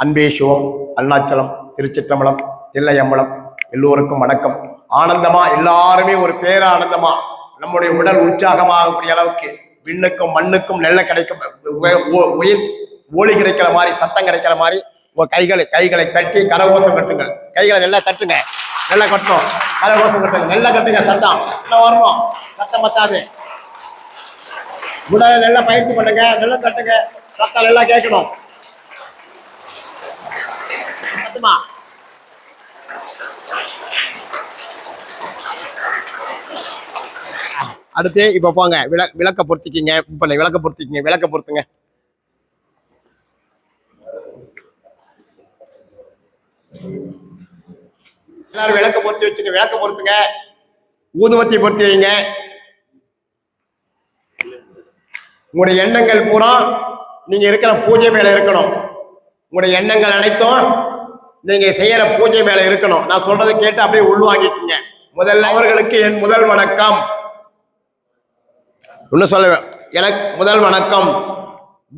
அன்பே சிவம், அருணாச்சலம், திருச்சிற்றம்பலம், தில்லையம்பலம், எல்லோருக்கும் வணக்கம். ஆனந்தமா எல்லாருமே ஒரு பேரானந்தமா நம்முடைய உடல் உற்சாகமாகக்கூடிய அளவுக்கு விண்ணுக்கும் மண்ணுக்கும் நெல்ல கிடைக்கும், உயிர் ஒளி கிடைக்கிற மாதிரி, சத்தம் கிடைக்கிற மாதிரி உங்க கைகளை தட்டி கரகோஷம் கட்டுங்கள். கைகளை நல்லா தட்டுங்க, நல்லா கட்டணும், கரகோஷம் கட்டுங்க, நல்லா கட்டுங்க. சத்தம் நல்லா வரணும், சத்தம் பத்தாது. உடலை நல்லா பயிற்சி பண்ணுங்க, நல்லா தட்டுங்க, சத்தம் நல்லா கேட்கணும். அடுத்து இப்ப போங்க, விளக்க பொருத்திக்கிங்க. இப்ப விளக்க பொருத்திக்கிங்க, விளக்க பொருத்துங்க. எல்லாரும் விளக்க பொருத்தி வச்சுங்க, விளக்க பொருத்துங்க. ஊதுவத்தி பொருத்தி வைங்க. உங்களுடைய எண்ணங்கள் பூரா நீங்க இருக்கிற பூஜை மேல இருக்கணும். உங்களுடைய எண்ணங்கள் அனைத்தும் நீங்க செய்யற பூஜை மேல இருக்கணும். நான் சொல்றதை கேட்டு அப்படியே உள்வாங்கிக்கீங்க. முதல்ல அவர்களுக்கு என் முதல் வணக்கம். இன்னும் சொல்ல, எனக்கு முதல் வணக்கம்.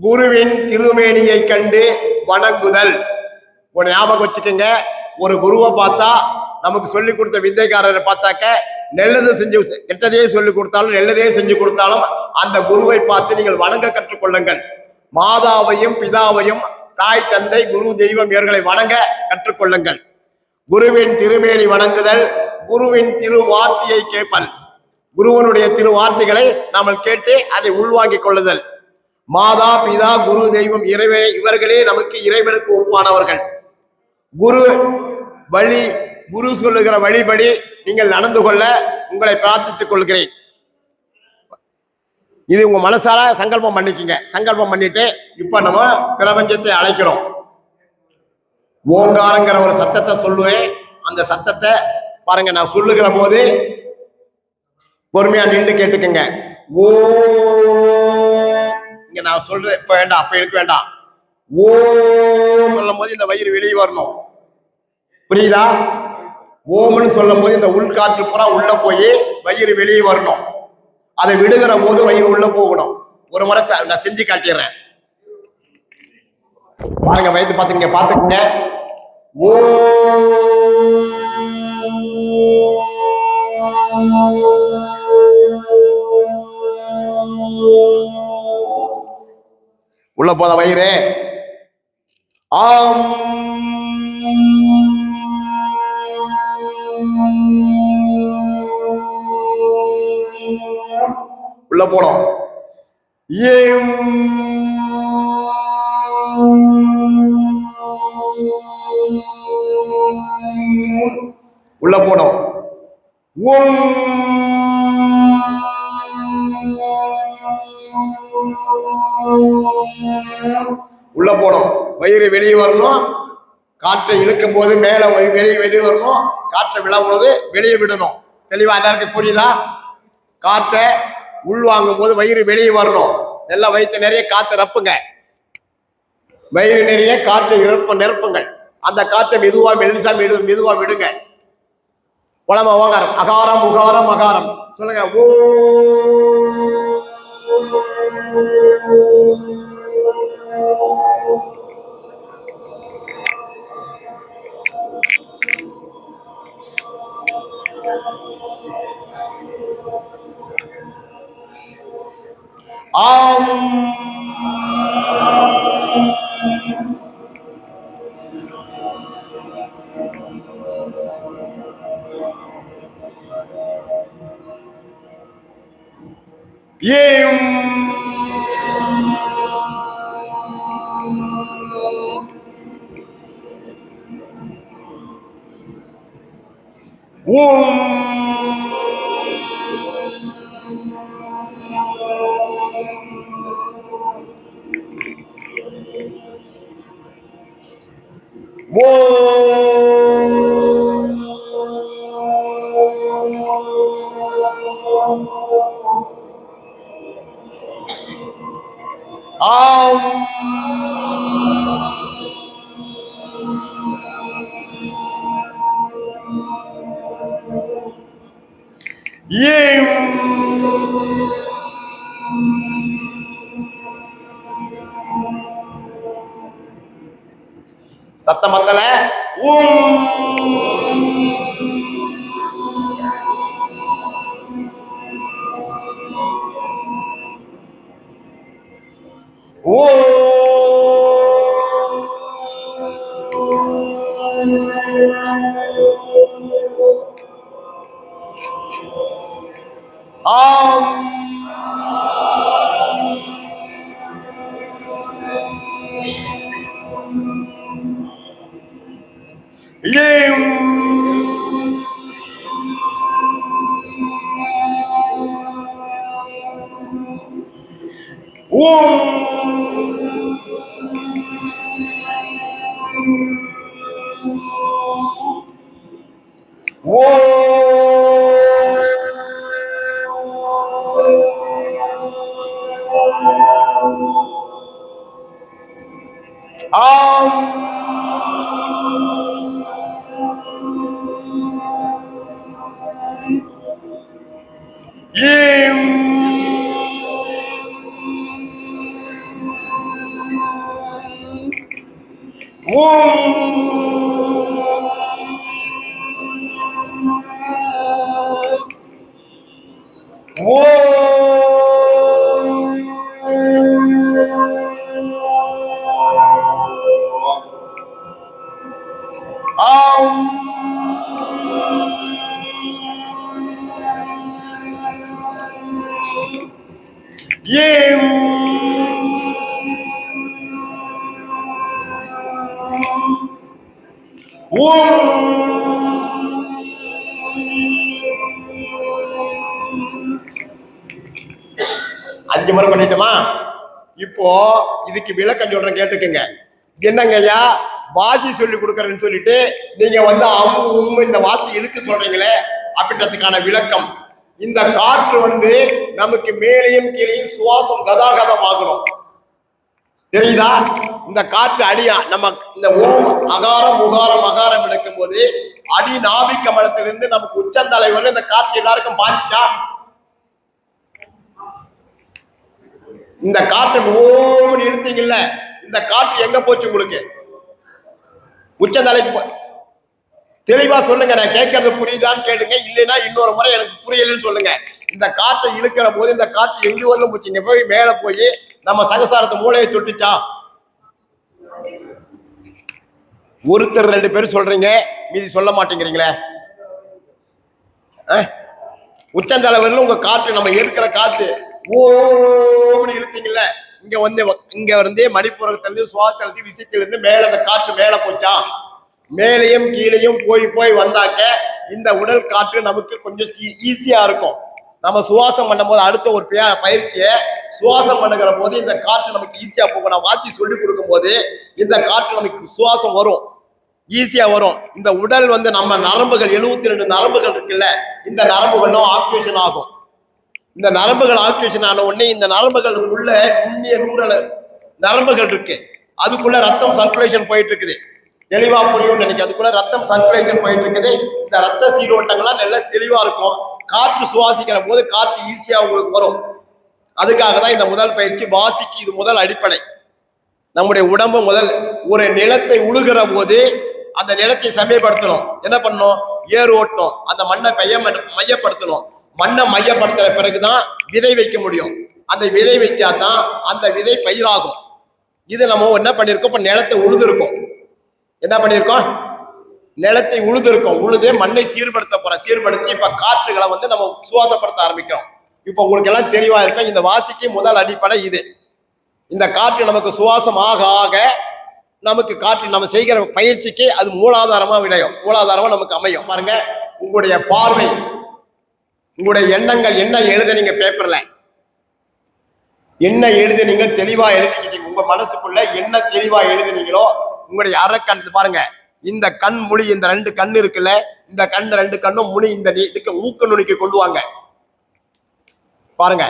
குருவின் திருமேனியை கண்டு வணங்குதல். ஒரு ஞாபகம் வச்சுக்கோங்க, ஒரு குருவை பார்த்தா, நமக்கு சொல்லி கொடுத்த வித்தைக்காரரை பார்த்தாக்க, நல்லது செஞ்சு கெட்டதையே சொல்லி கொடுத்தாலும் நல்லதே செஞ்சு கொடுத்தாலும் அந்த குருவை பார்த்து நீங்கள் வணங்க கற்றுக்கொள்ளுங்கள். மாதாவையும் பிதாவையும், தாய் தந்தை குரு தெய்வம் இவர்களை வணங்க கற்றுக்கொள்ளுங்கள். குருவின் திருமேனி வணங்குதல், குருவின் திருவார்த்தையை கேட்பல். குருவனுடைய திருவார்த்தைகளை நாம் கேட்டு அதை உள்வாங்கிக் கொள்ளுதல். மாதா பிதா குரு தெய்வம் இறைவனை, இவர்களே நமக்கு இறைவனுக்கு ஒப்பானவர்கள். குரு வழி, குரு சொல்லுகிற வழிபடி நீங்கள் நடந்து கொள்ள உங்களை பிரார்த்தித்துக் கொள்கிறேன். இது உங்க மனசார சங்கல்பம் பண்ணிக்கங்க. சங்கல்பம் பண்ணிட்டு இப்ப நம்ம பிரபஞ்சத்தை அழைக்கிறோம். ஓங்காரங்கிற ஒரு சத்தத்தை சொல்லுவேன். அந்த சத்தத்தை பாருங்க, நான் சொல்லுகிற போது பொறுமையா நின்று கேட்டுக்கங்க. ஓ, இங்க நான் சொல்றேன், இப்ப வேண்டாம், அப்ப எடுக்க வேண்டாம். ஓ சொல்லும் போது இந்த வயிறு வெளியே வரணும், புரியுதா? ஓம்னு சொல்லும் போது இந்த உள்காற்று புறா உள்ள போய் வயிறு வெளியே வரணும். அதை விடுகிற போது வயிறு உள்ள போகணும். ஒரு முறை நான் செஞ்சு காட்டிடுறேன் பாருங்க, வயிற்று பார்த்துங்க, பார்த்துக்குங்க. ஓ உள்ள போத வயிறு. ஆம் உள்ள போனோம். உள்ள போனோம். உள்ள போனோம். வயிறு வெளியே வரணும். காற்றை இழுக்கும் போது மேல வெளியே வரணும். காற்றை விடும்போது வெளியே விடணும். தெளிவா எல்லாருக்கும் புரியுதா? காற்றை உள்வாங்கும் போது வயிறு வெளியே வரணும். எல்லாம் வயிற்று நிறைய காற்று ரப்புங்க. வயிறு நிறைய காற்றை நிரப்புங்கள். அந்த காற்றை மெதுவா மெல்லிசா மெதுவா விடுங்க. உலம ஓங்காரம், அகாரம் உகாரம் அகாரம் சொல்லுங்க. ஓ ஆம் ஏம் ஓம் சத்தம் பத்தல. அஞ்சு முறை பண்ணிட்டோமா? இப்போ இதுக்கு விளக்கம் சொல்றேன், கேட்டுக்குங்க. என்னங்க ஐயா வாசி சொல்லி கொடுக்கறேன்னு சொல்லிட்டு நீங்க வந்து இந்த வார்த்தை இழுக்க சொல்றீங்களே அப்படின்றதுக்கான விளக்கம். இந்த காற்று வந்து நமக்கு மேலையும் கீழையும் சுவாசம் கதாகதம் ஆகணும், தெரியுதா? இந்த காற்று அடியா நம்ம இந்த ஓம் அகாரம் உகாரம் அகாரம் எடுக்கும் போது அடி நாபி கமலத்திலிருந்து நமக்கு உச்சந்தலை வரை இந்த காற்று எல்லாருக்கும் பாதிச்சா? இந்த காற்று ஓம்னு இழுத்தீங்கல்ல, இந்த காற்று எங்க போச்சு உங்களுக்கு? உச்சந்தலைக்கு தெளிவா சொல்லுங்க. நான் கேட்கறது புரியுதான்னு கேளுங்க, இல்லைன்னா இன்னொரு முறை எனக்கு புரியலன்னு சொல்லுங்க. இந்த காற்றை இழுக்கிற போது இந்த காற்று எங்க வரலும் போச்சுங்க, போய் மேல போய் நம்ம சகசாரத்தை மூளையை தொட்டுச்சா? ஒருத்தர் ரெண்டு பேரும் சொல்றீங்க, மீதி சொல்ல மாட்டேங்கிறீங்களே. உச்சந்தலை வரலும் உங்க காற்று நம்ம எடுக்கிற காற்று ஓம்னு இழுத்தீங்கல்ல, இங்க வந்து மணிப்புறத்திலிருந்து சுவாசத்திலிருந்து விசைத்திலிருந்து மேல அந்த காற்று மேல போச்சா? மேலையும் கீழையும் போய் வந்தாக்க இந்த உடல் காற்று நமக்கு கொஞ்சம் ஈஸியா இருக்கும். நம்ம சுவாசம் பண்ணும் போது அடுத்த ஒரு பயிற்சியை சுவாசம் பண்ணுகிற போது இந்த காற்று நமக்கு ஈஸியா போகும். நான் வாசி சொல்லி கொடுக்கும் போது இந்த காற்று நமக்கு சுவாசம் வரும், ஈஸியா வரும். இந்த உடல் வந்து நம்ம நரம்புகள் 72 நரம்புகள் இருக்குல்ல, இந்த நரம்புகளும் ஆக்டிவேஷன் ஆகும். இந்த நரம்புகள் ஆக்டிவேஷன் ஆன உடனே இந்த நரம்புகள் உள்ள நுண்ணிய நூறல் நரம்புகள் இருக்கு, அதுக்குள்ள ரத்தம் சர்க்குலேஷன் போயிட்டு இருக்குது. தெளிவா புரியும் நினைக்க, அதுக்குள்ள ரத்தம் சர்க்குலேஷன் போயிட்டு இருக்குது. இந்த ரத்த சீரோட்டங்கள்லாம் நல்லா தெளிவா இருக்கும். காற்று சுவாசிக்கிற போது காற்று ஈஸியா உங்களுக்கு வரும். அதுக்காக தான் இந்த முதல் பயிற்சி. வாசிக்கு இது முதல் அடிப்படை. நம்முடைய உடம்பு முதல் ஒரு நிலத்தை உழுகிற போது அந்த நிலத்தை செம்மைப்படுத்தணும். என்ன பண்ணணும்? ஏறு ஓட்டணும், அந்த மண்ணை மையப்படுத்தணும். மண்ணை மையப்படுத்துற பிறகுதான் விதை வைக்க முடியும். அந்த விதை வைச்சாதான் அந்த விதை பயிராகும். இது நம்ம என்ன பண்ணிருக்கோம்? இப்ப நிலத்தை உழுதுருக்கோம். என்ன பண்ணிருக்கோம்? நிலத்தை உழுதுருக்கோம். உழுது மண்ணை சீர்படுத்த போறோம். சீர்படுத்தி இப்ப காற்றுகளை வந்து நம்ம சுவாசப்படுத்த ஆரம்பிக்கிறோம். இப்ப உங்களுக்கு எல்லாம் தெளிவா இருக்கும். இந்த வாசிக்கு முதல் அடிப்படை இது. இந்த காற்று நமக்கு சுவாசம் ஆக ஆக நமக்கு காற்று நம்ம செய்கிற பயிற்சிக்கு அது மூலாதாரமா விளையும், மூலாதாரமா நமக்கு அமையும். பாருங்க, உங்களுடைய பார்வை, உங்களுடைய எண்ணங்கள் என்ன எழுதுனீங்க பேப்பர்ல, என்ன எழுதுனீங்க தெளிவா எழுதிக்கிட்டீங்க. உங்க மனசுக்குள்ள என்ன தெளிவா எழுதுனீங்களோ உங்களுடைய அரைக்கண் பாருங்க. இந்த கண் முழி, இந்த ரெண்டு கண் இருக்குல்ல, இந்த கண் ரெண்டு கண்ணும் முனி இந்த இதுக்கு மூக்கு நுனிக்கு கொண்டு வாங்க. பாருங்க,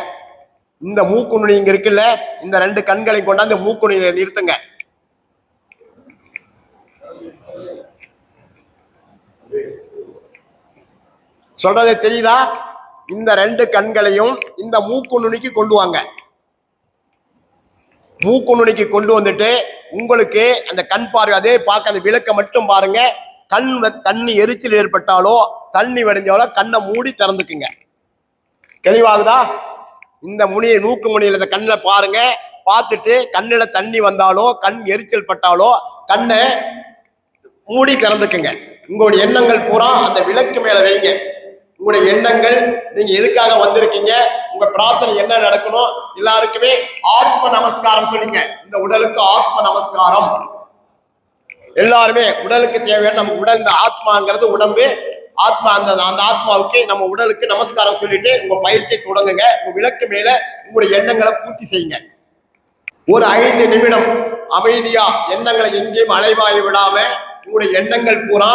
இந்த மூக்கு நுனி இங்க இருக்குல்ல, இந்த ரெண்டு கண்களை கொண்டாந்து மூக்கு நுனியில நிறுத்துங்க. சொல்றது தெரியுதா? இந்த ரெண்டு கண்களையும் இந்த மூக்கு நுனிக்கு கொண்டு வாங்க. மூக்கு நுனிக்கு கொண்டு வந்துட்டு உங்களுக்கு அந்த கண் பார்வை அதே பார்க்க அந்த விளக்க மட்டும் பாருங்க. கண்ணு எரிச்சல் ஏற்பட்டாலோ தண்ணி வடிஞ்சாலோ கண்ணை மூடி திறந்துக்குங்க. தெளிவாகுதா? இந்த நூக்கு முனியில இந்த கண்ணில் பாருங்க. பார்த்துட்டு கண்ணுல தண்ணி வந்தாலோ கண் எரிச்சல் பட்டாலோ கண்ணை மூடி திறந்துக்குங்க. உங்களுடைய எண்ணங்கள் பூரா அந்த விளக்கு மேல வைங்க. உங்களுடைய எண்ணங்கள், நீங்க எதுக்காக வந்திருக்கீங்க, உங்க பிரார்த்தனை என்ன நடக்கணும், எல்லாருக்குமே ஆத்ம நமஸ்காரம் சொல்லுங்க. இந்த உடலுக்கு ஆத்ம நமஸ்காரம். எல்லாருமே உடலுக்கு தேவையான நம்ம உடல், இந்த ஆத்மாங்கிறது உடம்பு, ஆத்மா அந்த ஆத்மாவுக்கு நம்ம உடலுக்கு நமஸ்காரம் சொல்லிட்டு உங்க பயிற்சியை தொடங்குங்க. உங்க விளக்கு மேல உங்களுடைய எண்ணங்களை பூர்த்தி செய்யுங்க. ஒரு 5 நிமிடம் அமைதியா எண்ணங்களை எங்கேயும் அலைவாய் விடாம உங்களுடைய எண்ணங்கள் பூரா,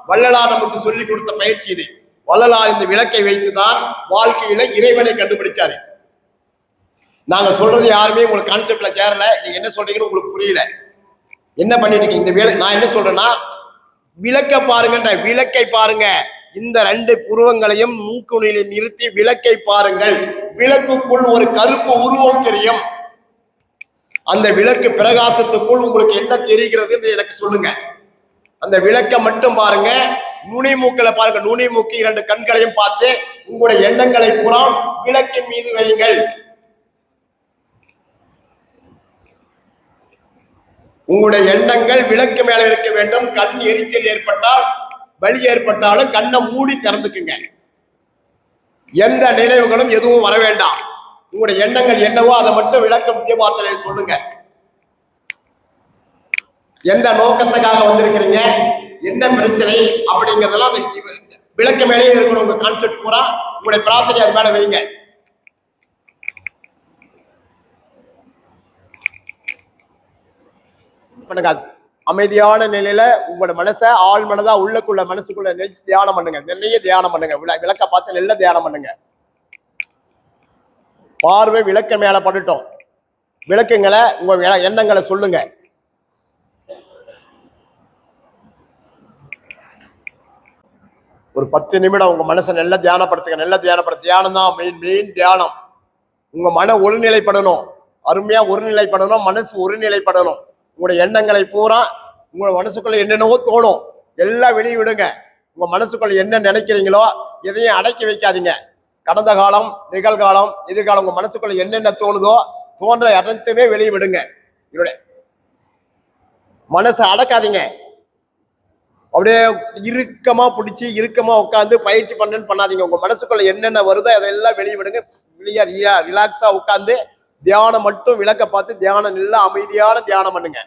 வள்ளலார் நமக்கு சொல்லி கொடுத்த பயிற்சி இது. வள்ளலார் இந்த விளக்கை வைத்துதான் வாழ்க்கையில இறைவனை கண்டுபிடிச்சாரு. நாங்க சொல்றது யாருமே உங்களுக்கு கான்செப்ட்ல சேரல. நீங்க என்ன சொல்றீங்கன்னு உங்களுக்கு புரியல. என்ன பண்ணிட்டு இருக்கீங்க? இந்த நான் என்ன சொல்றேன்னா, விளக்க பாருங்க. விளக்கை பாருங்க. இந்த 2 புருவங்களையும் மூக்குணியில நிறுத்தி விளக்கை பாருங்கள். விளக்குக்குள் ஒரு கருப்பு உருவம் தெரியும். அந்த விளக்கு பிரகாசத்துக்குள் உங்களுக்கு என்ன தெரிகிறது என்று எனக்கு சொல்லுங்க. அந்த விளக்க மட்டும் பாருங்க. நுனி மூக்களை பாருங்க. நுனி மூக்கு 2 கண்களையும் பார்த்து உங்களுடைய எண்ணங்களை பூரா விளக்கின் மீது வையுங்கள். உங்களுடைய எண்ணங்கள் விளக்கு மேல இருக்க வேண்டும். கண் எரிச்சல் ஏற்பட்டால், வலி ஏற்பட்டாலும் கண்ணை மூடி திறந்துக்குங்க. எந்த நினைவுகளும் எதுவும் வர வேண்டாம். உங்களுடைய எண்ணங்கள் என்னவோ அதை மட்டும் விளக்கம் வித்தியபார்த்தனை சொல்லுங்க. எந்த நோக்கத்துக்காக வந்திருக்கிறீங்க, என்ன பிரச்சனை அப்படிங்கிறதெல்லாம் அந்த விளக்கு மேலேயே இருக்கணும். உங்க கான்செப்ட் பூரா உங்களுடைய பிரார்த்தனை அது மேல வைங்க. அமைதியான நிலையில உங்களோட மனசை ஆள் மனதா உள்ளக்குள்ள மனசுக்குள்ள தியானம் பண்ணுங்க. நிறைய தியானம் பண்ணுங்க. விளக்க பார்த்து நல்ல தியானம் பண்ணுங்க. பார்வை விளக்க மேல பட்டுட்டோம். விளக்குங்களை உங்க எண்ணங்களை சொல்லுங்க. ஒரு 10 நிமிடம் உங்க மனசை நல்லா தியானப்படுத்துங்க. நல்லா தியானம் தான் மெயின் தியானம். உங்க மன ஒருநிலைப்படணும். அருமையா ஒருநிலைப்படணும். மனசு ஒருநிலைப்படணும். உங்களுடைய எண்ணங்களை பூரா உங்களோட மனசுக்குள்ள என்னென்னவோ தோணும், எல்லாம் வெளியே விடுங்க. உங்க மனசுக்குள்ள என்ன நினைக்கிறீங்களோ எதையும் அடக்கி வைக்காதீங்க. கடந்த காலம், நிகழ்காலம், எதிர்காலம், உங்க மனசுக்குள்ள என்னென்ன தோணுதோ தோன்ற அனைத்துமே வெளியே விடுங்க. என்னுடைய மனசை அடக்காதீங்க. அப்படியே இறுக்கமா பிடிச்சி இறுக்கமா உட்காந்து பயிற்சி பண்ணாதீங்க. உங்க மனசுக்குள்ள என்னென்ன வருதோ அதெல்லாம் வெளியே விடுங்க. ரிலாக்ஸா உட்காந்து தியானம் மட்டும் விளக்க பார்த்து தியானம் நல்லா அமைதியான தியானம் பண்ணுங்க.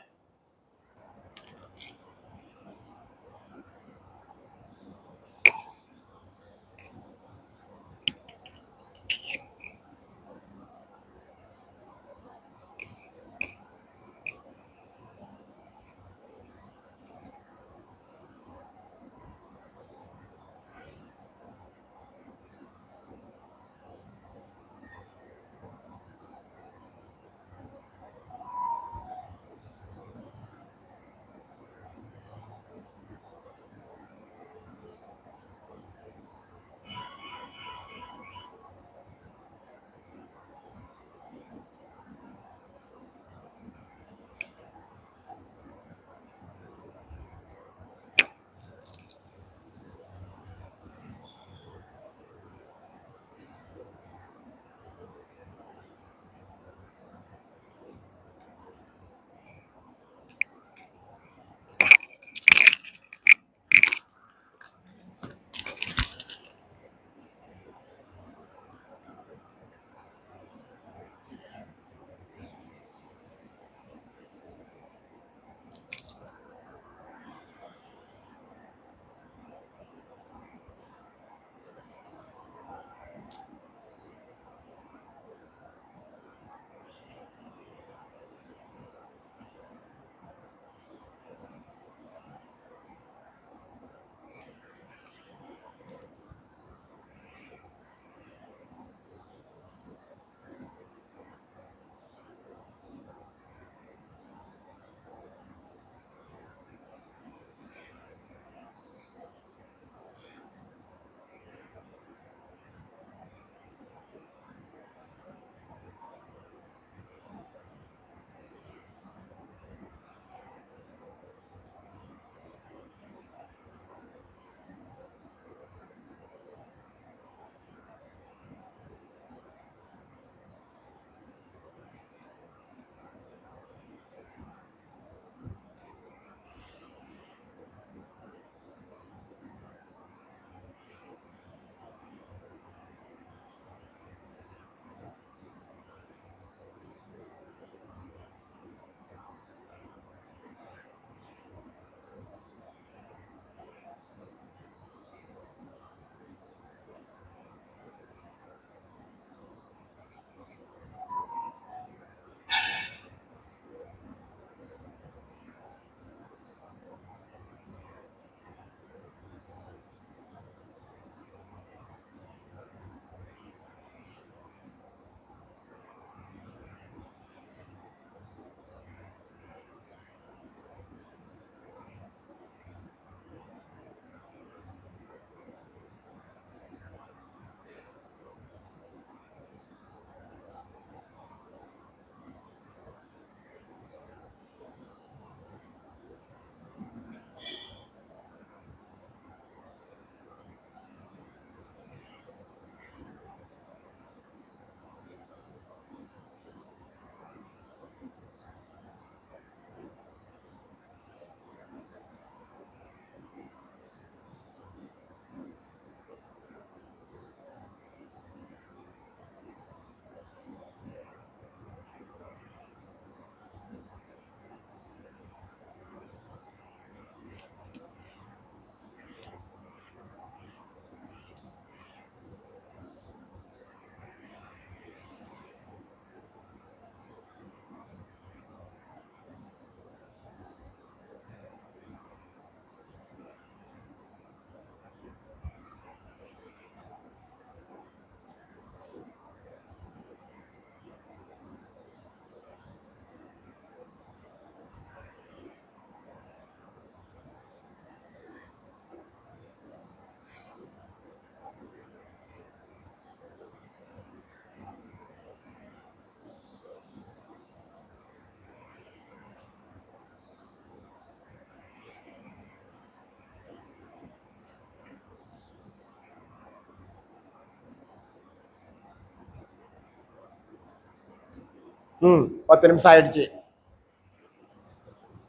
10 நிமிஷம் ஆயிடுச்சு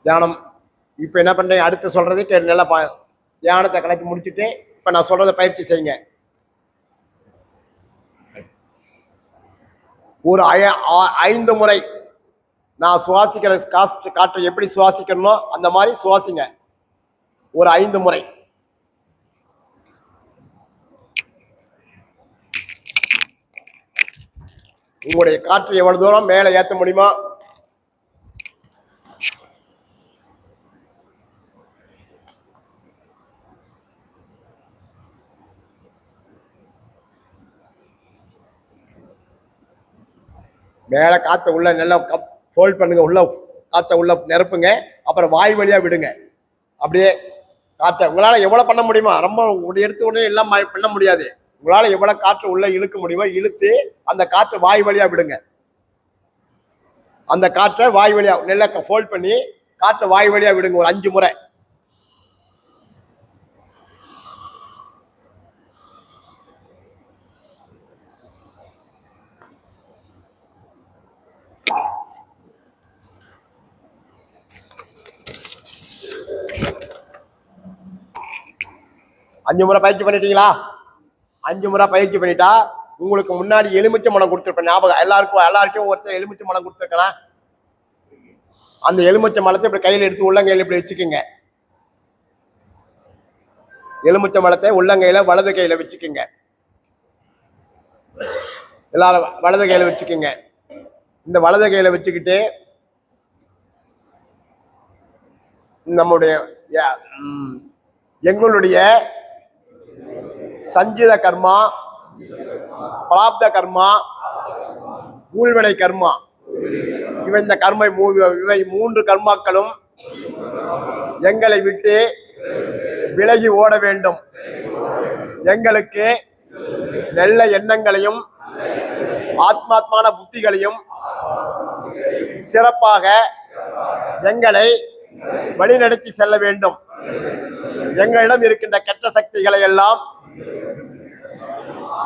தியானம். இப்போ என்ன பண்றீங்க? அடுத்து சொல்றது நல்லா தியானத்தை கலக்கி முடிச்சுட்டு இப்ப நான் சொல்றதை பயிற்சி செய்யுங்க. ஒரு 5 முறை நான் சுவாசிக்கிற காற்றை எப்படி சுவாசிக்கணுமோ அந்த மாதிரி சுவாசிங்க. ஒரு 5 முறை. உங்களுடைய காற்று எவ்வளவு தூரம் மேலே ஏற்ற முடியுமா? மேலே காற்றை உள்ள நல்லா ஹோல்ட் பண்ணுங்க. உள்ள காற்றை உள்ள நிரப்புங்க. அப்புறம் வாய் வழியா விடுங்க. அப்படியே காற்றை உங்களால் எவ்வளோ பண்ண முடியுமா? ரொம்ப எடுத்த உடனே எல்லாம் பண்ண முடியாது. உங்களால் எவ்வளோ காற்று உள்ள இழுக்க முடியுமோ இழுத்து அந்த காற்றை வாய் வழியா விடுங்க. அந்த காற்றை வாய் வழியா நல்லா ஃபோல்ட் பண்ணி காற்றை வாய் வழியா விடுங்க. ஒரு 5 முறை. அஞ்சு முறை பயிற்சி பண்ணிட்டீங்களா? 5 முறை பயிற்சி பண்ணிட்டா உங்களுக்கு முன்னாடி எலுமிச்சை மனம் கொடுத்துருப்பேன். ஞாபகம் எல்லாருக்கும் ஒருத்தர் எலுமிச்சை மனம் கொடுத்துருக்கலாம். அந்த எலுமிச்சை மலத்தை இப்படி கையில் எடுத்து உள்ளங்கையில் இப்படி வச்சுக்கோங்க. எலுமிச்சை மலத்தை உள்ளங்கையில வலது கையில வச்சுக்கோங்க. எல்லாரும் வலது கையில வச்சுக்கோங்க. இந்த வலது கையில வச்சுக்கிட்டு நம்முடைய எங்களுடைய சஞ்சித கர்மா, பிராப்த கர்மா, ஊழ்வினை கர்மா, இவை 3 கர்மாக்களும் எங்களை விட்டு விலகி ஓட வேண்டும். எங்களுக்கு நல்ல எண்ணங்களையும் ஆத்மாத்மான புத்திகளையும் சிறப்பாக எங்களை வழிநடத்தி செல்ல வேண்டும். எங்களிடம் இருக்கின்ற கெட்ட சக்திகளை எல்லாம்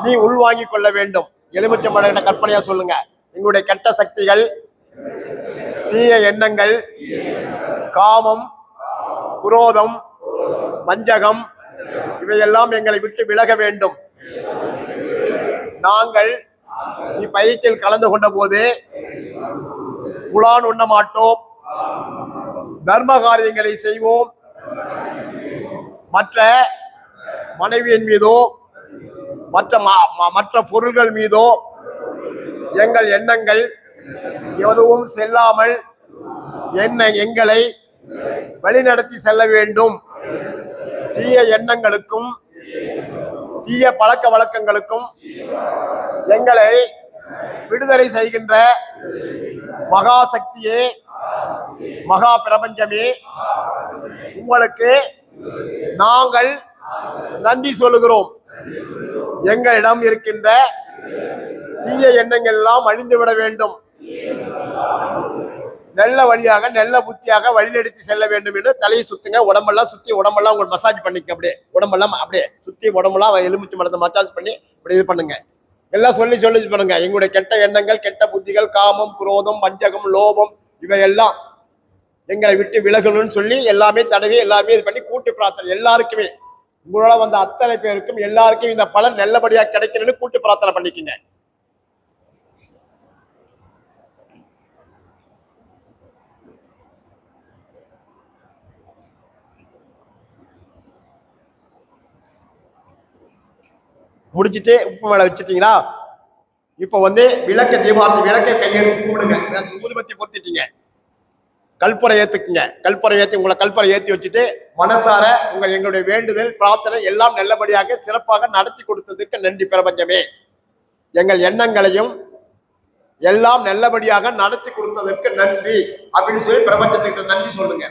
நீ உள்வாங்கிக் கொள்ள வேண்டும். எலுமிச்சை மலர்கிட்ட கற்பனையா சொல்லுங்க. எங்களுடைய கெட்ட சக்திகள், தீய எண்ணங்கள், காமம், குரோதம், வஞ்சகம் இவையெல்லாம் எங்களை விட்டு விலக வேண்டும். நாங்கள் இப்பயிற்சியில் கலந்து கொண்ட போது குளான் உண்ண மாட்டோம், தர்ம காரியங்களை செய்வோம். மற்ற மனைவியின் மீதோ மற்ற பொருள்கள் மீதோ எங்கள் எண்ணங்கள் எதுவும் செல்லாமல் எங்களை வழிநடத்தி செல்ல வேண்டும். தீய எண்ணங்களுக்கும் தீய பழக்க வழக்கங்களுக்கும் எங்களை விடுதலை செய்கின்ற மகா சக்தியே, மகா பிரபஞ்சமே, உங்களுக்கு நாங்கள் நன்றி சொல்லுகிறோம். எங்களிடம் இருக்கின்ற தீய எண்ணங்கள் எல்லாம் அழிந்துவிட வேண்டும். நல்ல வழியாக நல்ல புத்தியாக வழிநடத்தி செல்ல வேண்டும் என்று தலையை சுத்துங்க. உடம்பெல்லாம் சுத்தி உடம்பெல்லாம் உங்களுக்கு மசாஜ் பண்ணிக்க. அப்படியே உடம்பெல்லாம் அப்படியே சுத்தி உடம்பெல்லாம் எலுமிச்சை மரத்தை மசாஜ் பண்ணி இப்படி இது பண்ணுங்க. எல்லாம் சொல்லி பண்ணுங்க. எங்களுடைய கெட்ட எண்ணங்கள், கெட்ட புத்திகள், காமம், குரோதம், வஞ்சகம், லோபம் இவையெல்லாம் எங்களை விட்டு விலகணும்னு சொல்லி எல்லாமே தடவி எல்லாமே இது பண்ணி கூட்டு பிரார்த்தனை. எல்லாருக்குமே உங்களோட வந்த அத்தனை பேருக்கும் எல்லாருக்கும் இந்த பலன் நல்லபடியா கிடைக்கணும்னு கூட்டு பிரார்த்தனை பண்ணிக்கங்க. முடிச்சுட்டு உப்பு மேல வச்சுட்டீங்களா? இப்ப விளக்க தீபாவளி விளக்க கையெழுத்து கூடுங்க. ஊதுபத்தி பொருத்திட்டீங்க. கல்புரை ஏத்துக்குங்க. கல்புரை ஏற்றி உங்களை கல்புரை ஏற்றி வச்சுட்டு மனசார எங்களுடைய வேண்டுதல் பிரார்த்தனை எல்லாம் நல்லபடியாக சிறப்பாக நடத்தி கொடுத்ததுக்கு நன்றி பிரபஞ்சமே. எங்கள் எண்ணங்களையும் எல்லாம் நல்லபடியாக நடத்தி கொடுத்ததற்கு நன்றி அப்படின்னு சொல்லி பிரபஞ்சத்துக்கு நன்றி சொல்லுங்க.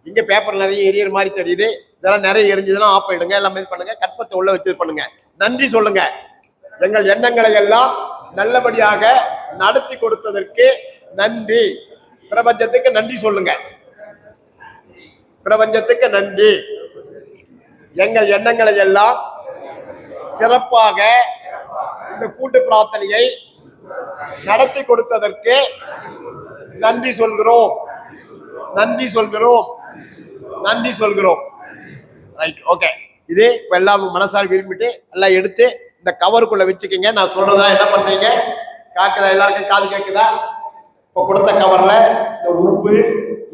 இங்க பேப்பர் நிறைய எரியற மாதிரி தெரியுது. இதெல்லாம் நிறைய எரிஞ்சதுன்னா ஆஃப் பண்ணிடுங்க. எல்லாம் இது பண்ணுங்க. கற்பத்தை உள்ள வச்சு பண்ணுங்க. நன்றி சொல்லுங்க. எங்கள் எண்ணங்களை எல்லாம் நல்லபடியாக நடத்தி கொடுத்ததற்கு நன்றி. பிரபஞ்சத்துக்கு நன்றி சொல்லுங்க. பிரபஞ்சத்துக்கு நன்றி. எங்கள் எண்ணங்களை எல்லாம் சிறப்பாக இந்த கூட்டு பிரார்த்தனையை நடத்தி கொடுத்ததற்கு நன்றி சொல்கிறோம், நன்றி சொல்கிறோம், நன்றி சொல்கிறோம். Right, okay. இது இப்ப எல்லாம் மனசால் விரும்பிட்டு எல்லாம் எடுத்து இந்த கவருக்குள்ள வச்சுக்கோங்க. நான் சொல்றதா என்ன பண்றீங்க? காக்குதா? எல்லாருக்கும் காது கேட்குதா? இப்ப கொடுத்த கவர்ல இந்த உப்பு,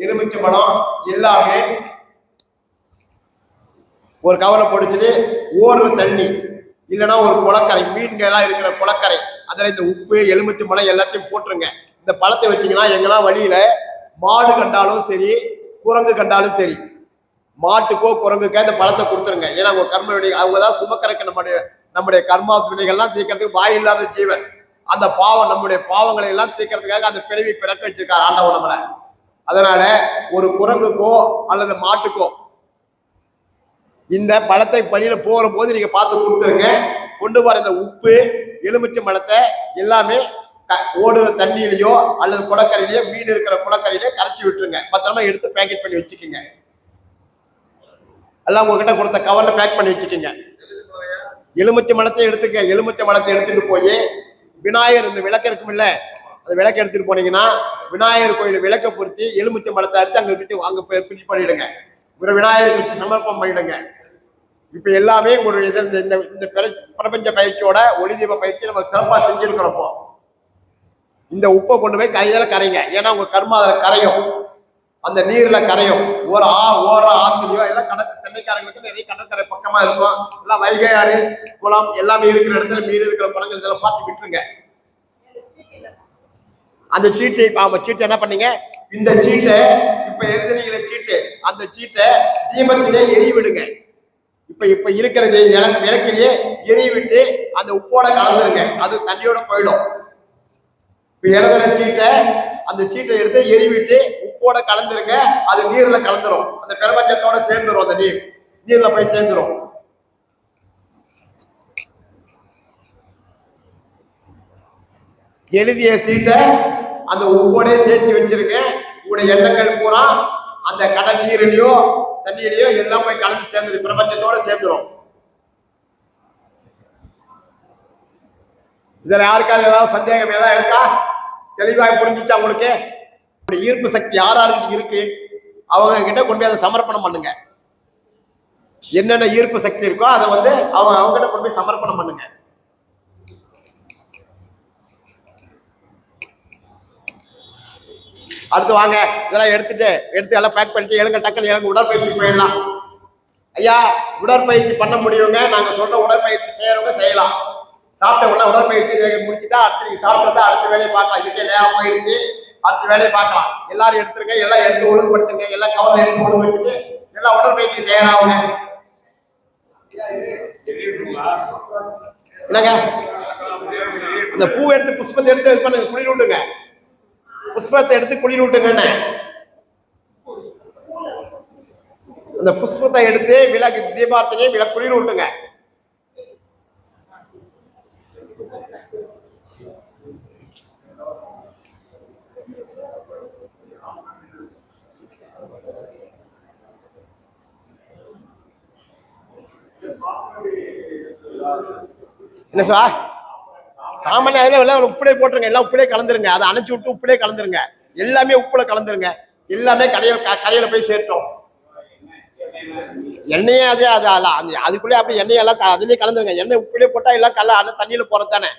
எலுமிச்சை பழம் எல்லாமே ஒரு கவரை பொடிச்சுட்டு ஓடுற தண்ணி இல்லைன்னா ஒரு குளக்கரை, மீன்கள் எல்லாம் இருக்கிற குளக்கரை, அதுல இந்த உப்பு எலுமிச்சை பழம் எல்லாத்தையும் போட்டுருங்க. இந்த பழத்தை வச்சீங்கன்னா எங்கெல்லாம் வழியில மாடு கண்டாலும் சரி, குரங்கு கண்டாலும் சரி, மாட்டுக்கோ குரங்குக்கோ இந்த பழத்தை கொடுத்துருங்க. ஏன்னா அவங்க கர்ம வினை, அவங்க தான் சுமக்கரைக்கு நம்முடைய கர்மா வினைகள்லாம் தீர்க்கறதுக்கு வாய் இல்லாத ஜீவன். அந்த பாவம், நம்முடைய பாவங்களை எல்லாம் தீர்க்கறதுக்காக அந்த பிறவி பிறக்க வச்சிருக்காரு ஆண்டவன் நம்மளை. அதனால ஒரு குரங்குக்கோ அல்லது மாட்டுக்கோ இந்த பழத்தை பள்ளியில போற போது நீங்க பார்த்து கொடுத்துருங்க. கொண்டு வர இந்த உப்பு எலுமிச்சை பழத்தை எல்லாமே ஓடுற தண்ணியிலையோ அல்லது குளக்கரையிலையோ, மீன் இருக்கிற குளக்கரையிலையோ கரைச்சி விட்டுருங்க. பத்திரமா எடுத்து பேக்கெட் பண்ணி வச்சுக்கோங்க. எல்லாம் உங்ககிட்ட கொடுத்த கவர்ல பேக் பண்ணி வச்சுக்கோங்க. எலுமிச்சை பழத்தை எடுத்துக்க. எலுமிச்சை பழத்தை எடுத்துட்டு போய் விநாயகர், இந்த விளக்கு இருக்கும் இல்ல, அந்த விளக்கு எடுத்துட்டு போனீங்கன்னா விநாயகர் கோயில் விளக்க பொருத்தி எலுமிச்சை பழத்தை அடிச்சு அங்க விட்டு அங்க பிரிச்சு பண்ணிடுங்க. ஒரு விநாயகருக்கு வச்சு சமர்ப்பம் பண்ணிடுங்க. இப்ப எல்லாமே ஒரு இந்த பிரபஞ்ச பயிற்சியோட ஒளி தீப பயிற்சி நம்ம சிறப்பா செஞ்சிருக்கிறப்போ இந்த உப்பை கொண்டு போய் கையில கரைங்க. ஏன்னா உங்க கர்மா அதுல கரையும், அந்த நீர்ல கரையும். ஓர ஆத்துலையோ எல்லாம் கடற்கரை, சென்னைக்காரங்களுக்கு நிறைய கடற்கரை பக்கமா இருக்கும். எல்லாம் வைகை ஆறு, குளம் எல்லாமே இருக்கிற இடத்துல மீன் இருக்கிற குளங்கள் இதெல்லாம் பார்த்து விட்டுருங்க. அந்த சீட்டை, சீட்டை என்ன பண்ணீங்க? இந்த சீட்டை இப்ப எழுதுனீங்களே சீட்டு, அந்த சீட்டை தீபத்திலே எரிய விடுங்க. இப்ப இருக்கிறது விளக்கிலேயே எரிய விட்டு அந்த உப்போட கலந்துருங்க. அது தண்ணியோட போயிடும். இப்ப எழுதுன சீட்டை, அந்த சீட்டை எடுத்து எரி விட்டு உப்போட கலந்துருங்க. அது நீர்ல கலந்துரும், அந்த பிரபஞ்சத்தோட சேர்ந்துரும். அந்த நீர்ல போய் சேர்ந்துரும். எழுதிய சீட்டை அந்த உப்போட சேர்த்து வச்சிருக்க. உங்களுடைய எண்ணங்கள் பூரா அந்த கடல் நீரிலையோ தண்ணியிலையோ எல்லாம் போய் கலந்து சேர்ந்துரு, பிரபஞ்சத்தோட சேர்ந்துரும். இதுல யாருக்காவது ஏதாவது சந்தேகம் ஏதாவது இருக்கா? தெளிவாக புரிஞ்சுச்சா உங்களுக்கு? ஈர்ப்பு சக்தி யாராருக்கு இருக்கு அவங்க கிட்ட கொண்டு போய் அதை சமர்ப்பணம் பண்ணுங்க. என்னென்ன ஈர்ப்பு சக்தி இருக்கோ அதை அவங்க கிட்ட கொண்டு போய் சமர்ப்பணம் பண்ணுங்க. அடுத்து வாங்க, இதெல்லாம் எடுத்து எல்லாம் பேக் பண்ணிட்டு எழுங்க, டக்குன்னு எழுங்க, உடற்பயிற்சி போயிடலாம். ஐயா, உடற்பயிற்சி பண்ண முடியுங்க. நாங்க சொல்ற உடற்பயிற்சி செய்யறவங்க செய்யலாம். சாப்பிட்ட உடனே உடற்பயிற்சி முடிச்சுட்டா அடுத்து சாப்பிட்டா அடுத்த வேலையை பார்க்கலாம். இதுக்கே நேரம் போயிடுச்சு, அடுத்த வேலையை பார்க்கலாம். எல்லாரும் எடுத்துருங்க, எல்லாம் எடுத்து ஒழுங்குபடுத்துங்க. எல்லாம் கவர்ல எடுத்து ஒழுங்கு வச்சுட்டு எல்லாம் உடற்பயிற்சி தயாராகுங்க. என்னங்க, அந்த பூ எடுத்து புஷ்பத்தை எடுத்து இது பண்ணுங்க, குளிர் விட்டுங்க. புஷ்பத்தை எடுத்து குளிர் விட்டுங்க. அந்த புஷ்பத்தை எடுத்து விளக்கு தீபார்த்தனையும் குளிர் விட்டுங்க. என்ன சார், சாமானிய அதில் உப்புலே போட்டுருங்க. எல்லாம் உப்புலே கலந்துருங்க. அதை அணைச்சி விட்டு உப்புலே கலந்துருங்க. எல்லாமே உப்புல கலந்துருங்க. எல்லாமே கடையில போய் சேர்த்தோம். எண்ணெயே அதுக்குள்ளே அப்படி எண்ணெயெல்லாம் அதுலேயே கலந்துருங்க. எண்ணெய் உப்புலேயே போட்டா எல்லாம் தண்ணியில போறது தானே.